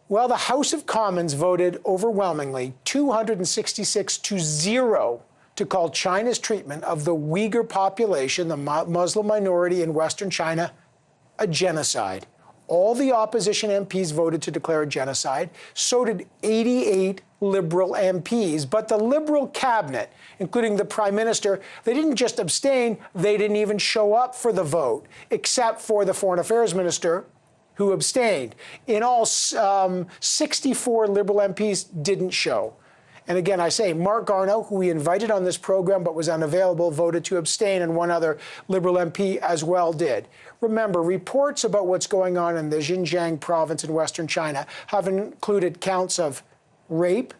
Well, the House of Commons voted overwhelmingly 266-0 to call China's treatment of the Uyghur population, the Muslim minority in Western China, a genocide. All the opposition MPs voted to declare a genocide. So did 88 Liberal MPs. But the Liberal cabinet, including the Prime Minister, they didn't just abstain, they didn't even show up for the vote, except for the Foreign Affairs Minister, who abstained. In all, 64 Liberal MPs didn't show. And again, I say, Mark Garneau, who we invited on this program but was unavailable, voted to abstain, and one other Liberal MP as well did. Remember, reports about what's going on in the Xinjiang province in Western China have included counts of rape,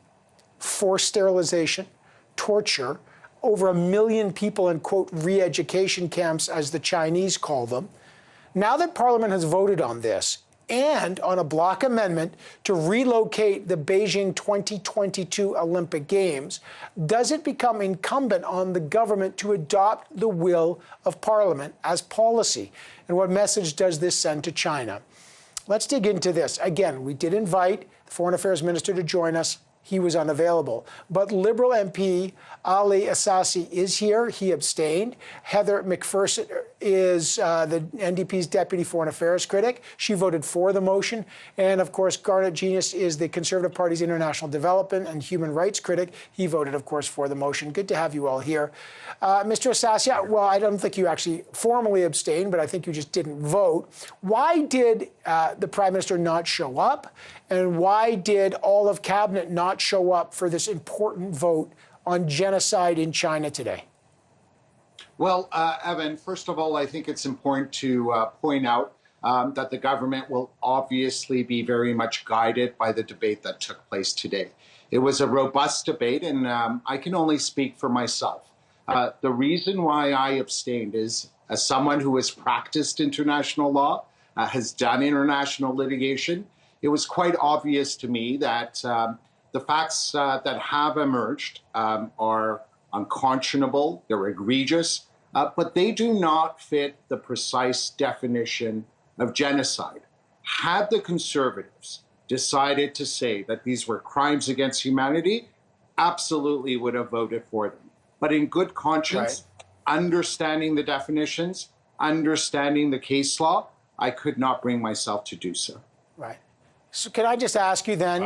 forced sterilization, torture, over 1 million people in, quote, re-education camps, as the Chinese call them. Now that Parliament has voted on this, and on a block amendment to relocate the Beijing 2022 Olympic Games, does it become incumbent on the government to adopt the will of Parliament as policy? And what message does this send to China? Let's dig into this. Again, we did invite the Foreign Affairs Minister to join us. He was unavailable. But Liberal MP Ali Assasi is here. He abstained. Heather McPherson is the NDP's Deputy Foreign Affairs critic. She voted for the motion. And, of course, Garnet Genius is the Conservative Party's International Development and Human Rights critic. He voted, of course, for the motion. Good to have you all here. Mr. Assasi, well, I don't think you actually formally abstained, but I think you just didn't vote. Why did the Prime Minister not show up? And why did all of Cabinet not show up for this important vote on genocide in China today? Well, Evan, first of all, I think it's important to point out that the government will obviously be very much guided by the debate that took place today. It was a robust debate, and I can only speak for myself. The reason why I abstained is, as someone who has practiced international law, has done international litigation, it was quite obvious to me that the facts that have emerged are unconscionable, they're egregious, but they do not fit the precise definition of genocide. Had the Conservatives decided to say that these were crimes against humanity, absolutely would have voted for them. But in good conscience, understanding the definitions, understanding the case law, I could not bring myself to do so. Right. So can I just ask you then,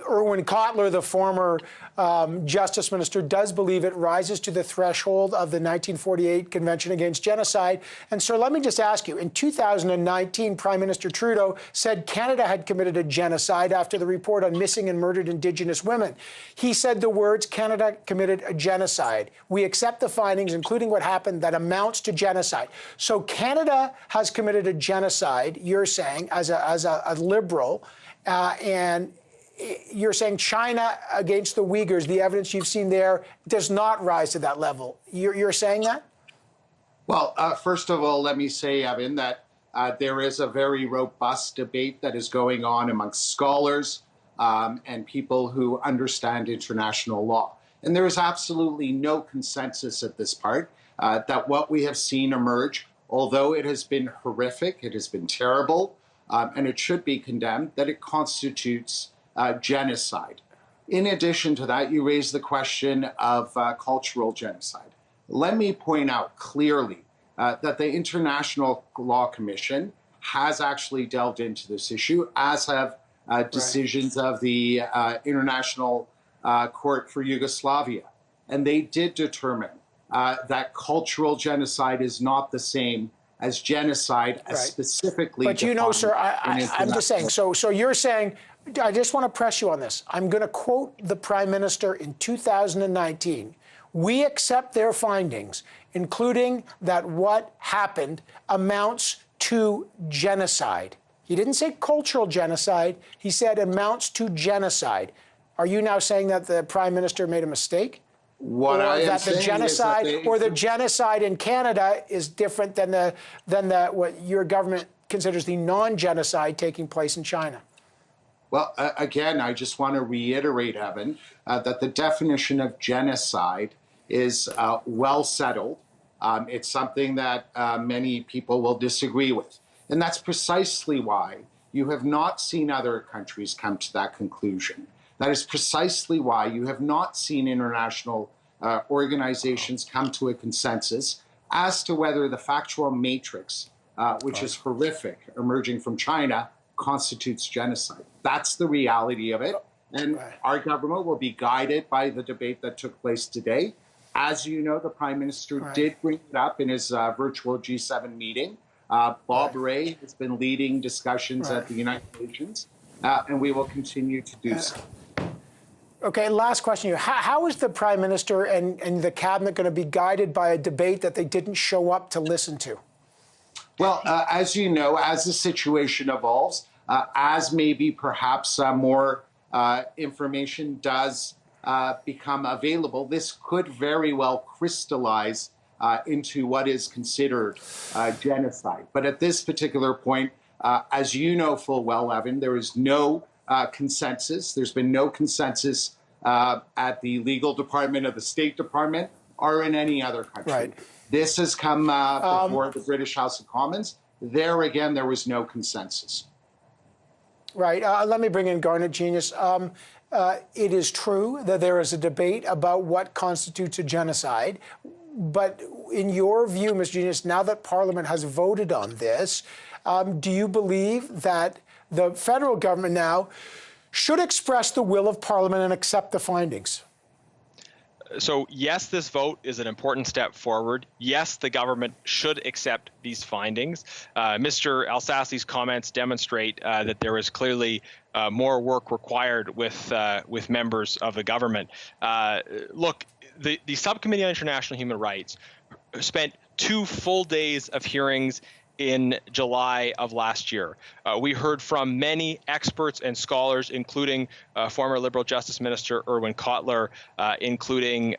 Irwin Cotler, the former Justice Minister, does believe it rises to the threshold of the 1948 Convention Against Genocide. And sir, let me just ask you, in 2019, Prime Minister Trudeau said Canada had committed a genocide after the report on missing and murdered Indigenous women. He said the words, "Canada committed a genocide. We accept the findings, including what happened, that amounts to genocide." So Canada has committed a genocide, you're saying, as a Liberal, and you're saying China against the Uyghurs, the evidence you've seen there does not rise to that level. You're saying that? Well, first of all, let me say, Evan, that there is a very robust debate that is going on amongst scholars and people who understand international law. And there is absolutely no consensus at this part that what we have seen emerge, although it has been horrific, it has been terrible, and it should be condemned, that it constitutes genocide. In addition to that, you raised the question of cultural genocide. Let me point out clearly that the International Law Commission has actually delved into this issue, as have decisions of the International Court for Yugoslavia. And they did determine that cultural genocide is not the same as genocide, as specifically. But you know, sir, I'm just saying, so you're saying, I just want to press you on this. I'm going to quote the Prime Minister in 2019. We accept their findings, including that what happened amounts to genocide. He didn't say cultural genocide. He said amounts to genocide. Are you now saying that the Prime Minister made a mistake? What I am saying is that the genocide in Canada is different than what your government considers the non-genocide taking place in China. Well, again, I just want to reiterate, Evan, that the definition of genocide is well settled. It's something that many people will disagree with. And that's precisely why You have not seen other countries come to that conclusion. That is precisely why you have not seen international organizations come to a consensus as to whether the factual matrix, which is horrific, emerging from China, constitutes genocide. That's the reality of it. And our government will be guided by the debate that took place today. As you know, the Prime Minister did bring it up in his virtual G7 meeting. Bob Rae has been leading discussions at the United Nations, and we will continue to do so. Okay, last question here. How is the Prime Minister and the Cabinet going to be guided by a debate that they didn't show up to listen to? Well, as you know, as the situation evolves, as maybe perhaps more information does become available, this could very well crystallize into what is considered genocide. But at this particular point, as you know full well, Evan, there is no consensus. There's been no consensus at the legal department of the State Department or in any other country. Right. This has come before the British House of Commons. There again, there was no consensus. Right. Let me bring in Garnet Genius. It is true that there is a debate about what constitutes a genocide. But in your view, Ms. Genius, now that Parliament has voted on this, do you believe that the federal government now should express the will of Parliament and accept the findings? So yes, this vote is an important step forward. Yes, the government should accept these findings. Mr. Alsace's comments demonstrate that there is clearly more work required with members of the government. Look, the Subcommittee on International Human Rights spent 2 full days of hearings in July of last year. We heard from many experts and scholars, including former Liberal Justice Minister Irwin Cotler, including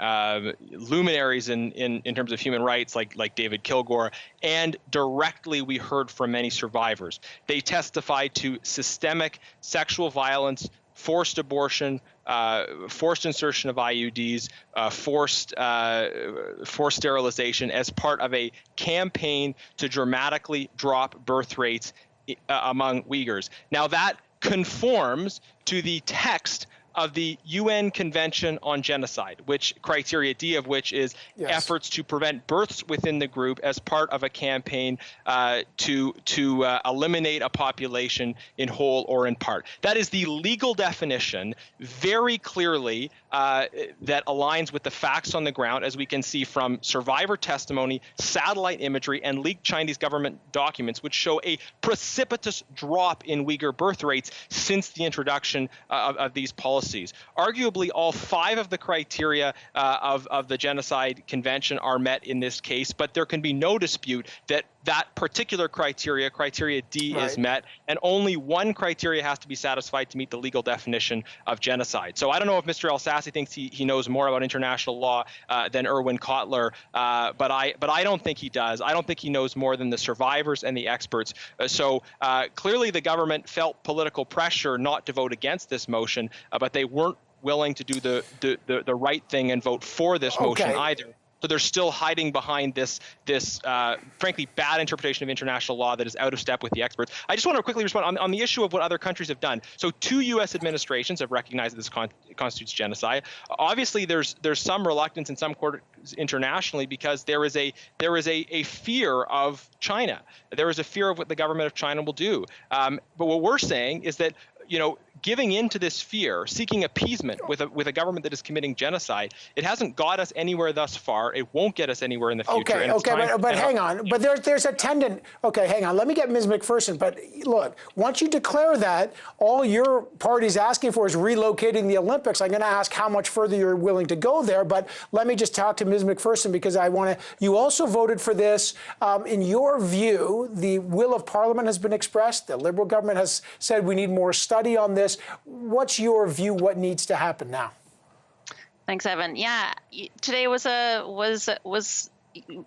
luminaries in terms of human rights like David Kilgour, and directly we heard from many survivors. They testified to systemic sexual violence, forced abortion, forced insertion of IUDs, forced sterilization as part of a campaign to dramatically drop birth rates among Uyghurs. Now that conforms to the text of the UN Convention on Genocide, which criteria D of which is efforts to prevent births within the group as part of a campaign to eliminate a population in whole or in part. That is the legal definition, very clearly that aligns with the facts on the ground, as we can see from survivor testimony, satellite imagery, and leaked Chinese government documents, which show a precipitous drop in Uyghur birth rates since the introduction of these policies. Arguably, all 5 of the criteria of the Genocide Convention are met in this case, but there can be no dispute that that particular criteria D, is met, and only 1 criteria has to be satisfied to meet the legal definition of genocide. So I don't know if Mr. Alsace thinks he knows more about international law than Irwin Cotler, but I don't think he does. I don't think he knows more than the survivors and the experts. So clearly the government felt political pressure not to vote against this motion, but they weren't willing to do the right thing and vote for this motion either. So they're still hiding behind this frankly bad interpretation of international law that is out of step with the experts. I just want to quickly respond on the issue of what other countries have done. So 2 U.S. administrations have recognized that this constitutes genocide. Obviously, there's some reluctance in some quarters internationally because there is a fear of China. There is a fear of what the government of China will do. But what we're saying is that, giving in to this fear, seeking appeasement with a government that is committing genocide, it hasn't got us anywhere thus far. It won't get us anywhere in the future. But hang on. But there's a tendon. Okay, hang on. Let me get Ms. McPherson. But look, once you declare that, all your party's asking for is relocating the Olympics. I'm going to ask how much further you're willing to go there. But let me just talk to Ms. McPherson because I want to. You also voted for this. In your view, the will of Parliament has been expressed. The Liberal government has said we need more study on this. What's your view? What needs to happen now? Thanks, Evan. Yeah, today was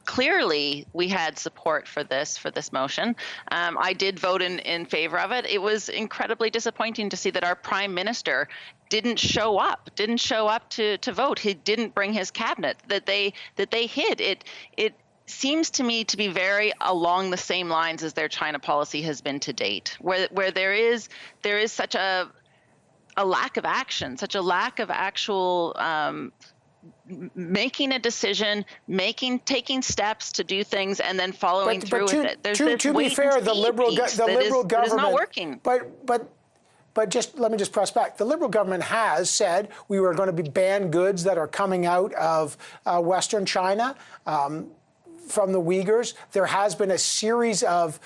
clearly we had support for this motion. I did vote in favor of it. It was incredibly disappointing to see that our Prime Minister didn't show up to vote. He didn't bring his cabinet. That they hid it. seems to me to be very along the same lines as their China policy has been to date, where there is such a lack of action, such a lack of actual making a decision, taking steps to do things, and then following through with it. There's this to be fair, the Liberal government that is not working. But just let me just press back. The Liberal government has said we were going to ban goods that are coming out of Western China. From the Uyghurs. There has been a series of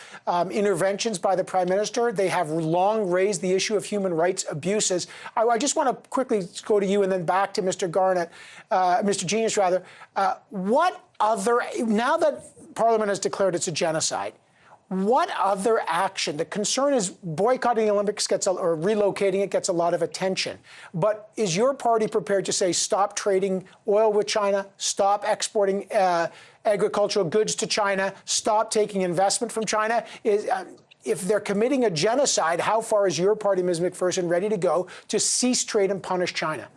interventions by the Prime Minister. They have long raised the issue of human rights abuses. I just want to quickly go to you and then back to Mr. Garnett, Mr. Genius, rather. What other, now that Parliament has declared it's a genocide, what other action? The concern is boycotting the Olympics or relocating it gets a lot of attention. But is your party prepared to say stop trading oil with China, stop exporting agricultural goods to China, stop taking investment from China? If they're committing a genocide, how far is your party, Ms. McPherson, ready to go to cease trade and punish China?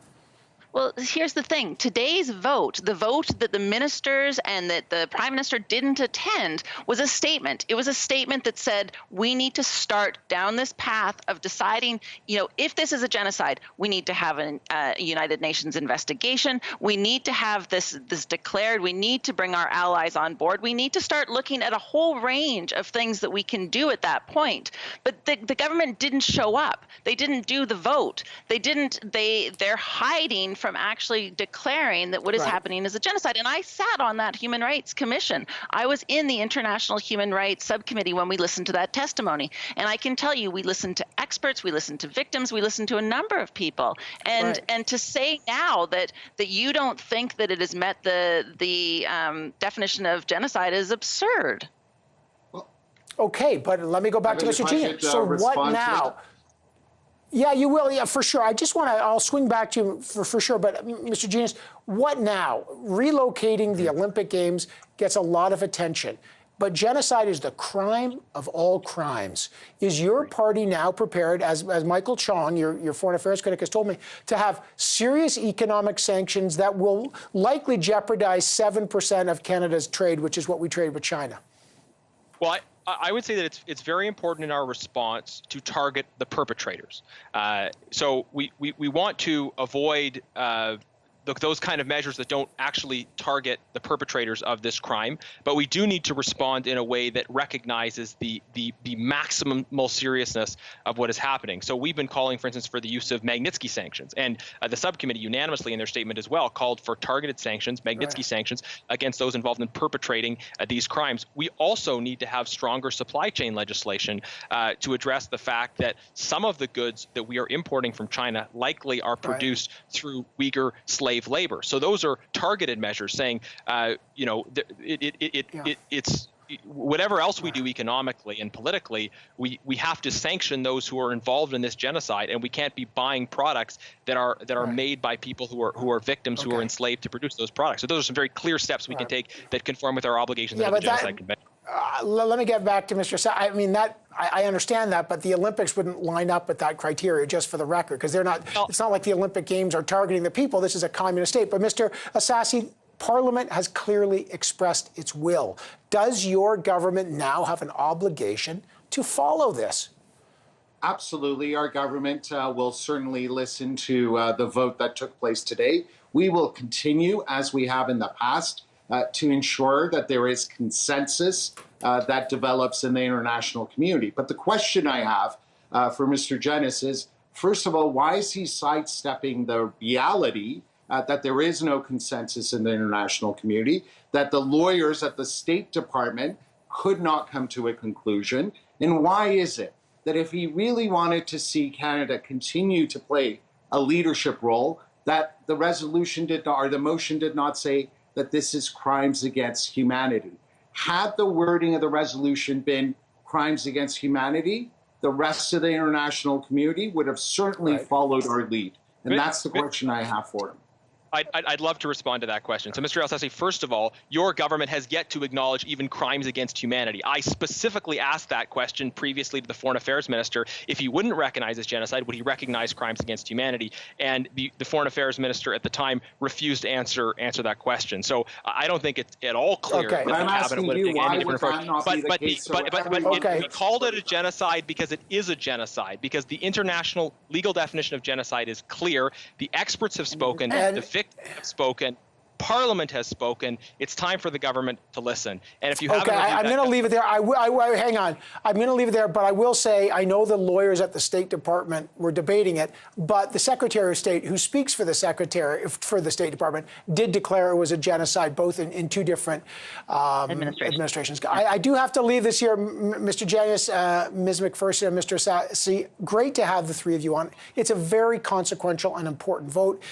Well, here's the thing. Today's vote, the vote that the ministers and that the Prime Minister didn't attend, was a statement. It was a statement that said we need to start down this path of deciding, if this is a genocide, we need to have a United Nations investigation. We need to have this declared. We need to bring our allies on board. We need to start looking at a whole range of things that we can do at that point. But the government didn't show up. They didn't do the vote. They're hiding from actually declaring that what is happening is a genocide. And I sat on that Human Rights Commission. I was in the International Human Rights Subcommittee when we listened to that testimony. And I can tell you, we listened to experts, we listened to victims, we listened to a number of people. And to say now that you don't think that it has met the definition of genocide is absurd. Okay, but let me go back to Mr. Genius. So what now? Yeah, you will. Yeah, for sure. I'll swing back to you for sure. But Mr. Genius, what now? Relocating the Olympic Games gets a lot of attention. But genocide is the crime of all crimes. Is your party now prepared, as Michael Chong, your foreign affairs critic, has told me, to have serious economic sanctions that will likely jeopardize 7% of Canada's trade, which is what we trade with China? Well, I would say that it's very important in our response to target the perpetrators. So we want to avoid those kind of measures that don't actually target the perpetrators of this crime, but we do need to respond in a way that recognizes the maximal seriousness of what is happening. So we've been calling, for instance, for the use of Magnitsky sanctions, and the subcommittee unanimously in their statement as well called for targeted sanctions, Magnitsky sanctions, against those involved in perpetrating these crimes. We also need to have stronger supply chain legislation to address the fact that some of the goods that we are importing from China likely are produced through Uyghur slave labor. So those are targeted measures saying, it's whatever else we do economically and politically, we have to sanction those who are involved in this genocide, and we can't be buying products that are made by people who are victims who are enslaved to produce those products. So those are some very clear steps we can take that conform with our obligations under the Genocide Convention. Let me get back to Mr. I mean, I understand that, but the Olympics wouldn't line up with that criteria, just for the record, because they're not. It's not like the Olympic Games are targeting the people. This is a communist state. But Mr. Assassi, Parliament has clearly expressed its will. Does your government now have an obligation to follow this? Absolutely. Our government will certainly listen to the vote that took place today. We will continue, as we have in the past, to ensure that there is consensus that develops in the international community. But the question I have for Mr. Genis is, first of all, why is he sidestepping the reality that there is no consensus in the international community, that the lawyers at the State Department could not come to a conclusion? And why is it that if he really wanted to see Canada continue to play a leadership role, that the resolution did not, or the motion did not say that this is crimes against humanity? Had the wording of the resolution been crimes against humanity, the rest of the international community would have certainly followed our lead. And that's the question I have for him. I'd love to respond to that question. So, Mr. Elsassi, first of all, your government has yet to acknowledge even crimes against humanity. I specifically asked that question previously to the Foreign Affairs Minister. If he wouldn't recognize this genocide, would he recognize crimes against humanity? And the Foreign Affairs Minister at the time refused to answer that question. So I don't think it's at all clear that the cabinet would have taken any different approach. He called it a genocide because it is a genocide, because the international legal definition of genocide is clear. The experts have spoken. The victims have spoken. Parliament has spoken. It's time for the government to listen. And if you haven't, I'm going to leave it there. Hang on. I'm going to leave it there, but I will say I know the lawyers at the State Department were debating it, but the Secretary of State, who speaks for the State Department, did declare it was a genocide, both in two different administrations. I do have to leave this here, Mr. Janus, Ms. McPherson, and Mr. Elsassi. Great to have the three of you on. It's a very consequential and important vote.